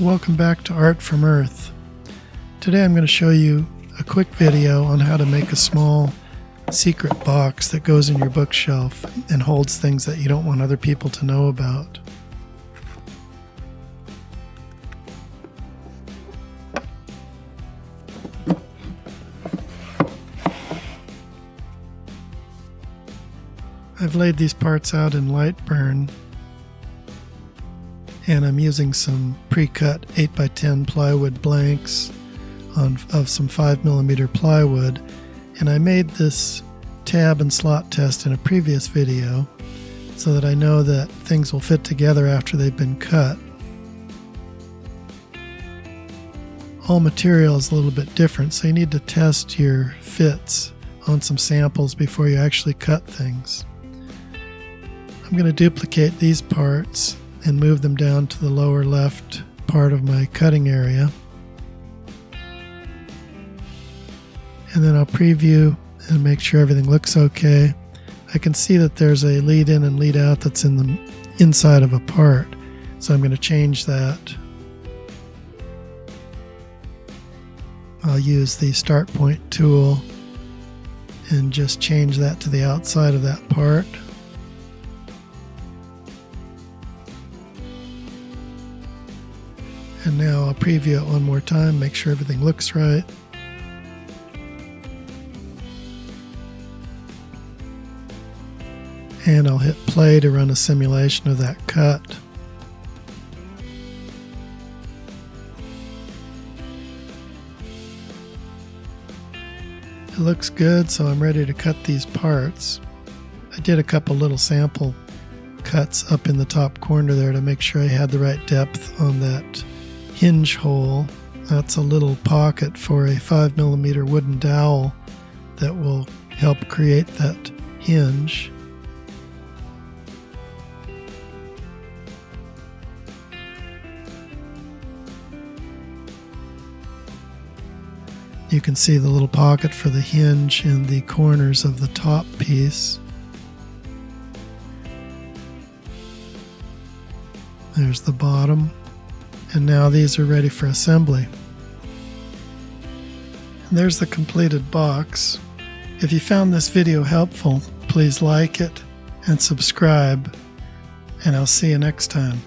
Welcome back to Art from Earth. Today I'm going to show you a quick video on how to make a small secret box that goes in your bookshelf and holds things that you don't want other people to know about. I've laid these parts out in light burn, and I'm using some pre-cut 8x10 plywood blanks of some 5mm plywood, and I made this tab and slot test in a previous video so that I know that things will fit together after they've been cut. All material is a little bit different, so you need to test your fits on some samples before you actually cut things. I'm going to duplicate these parts and move them down to the lower left part of my cutting area. And then I'll preview and make sure everything looks okay. I can see that there's a lead in and lead out that's in the inside of a part, so I'm going to change that. I'll use the start point tool and just change that to the outside of that part. And now I'll preview it one more time, make sure everything looks right. And I'll hit play to run a simulation of that cut. It looks good, so I'm ready to cut these parts. I did a couple little sample cuts up in the top corner there to make sure I had the right depth on that hinge hole. That's a little pocket for a 5mm wooden dowel that will help create that hinge. You can see the little pocket for the hinge in the corners of the top piece. There's the bottom. And now these are ready for assembly. And there's the completed box. If you found this video helpful, please like it and subscribe, and I'll see you next time.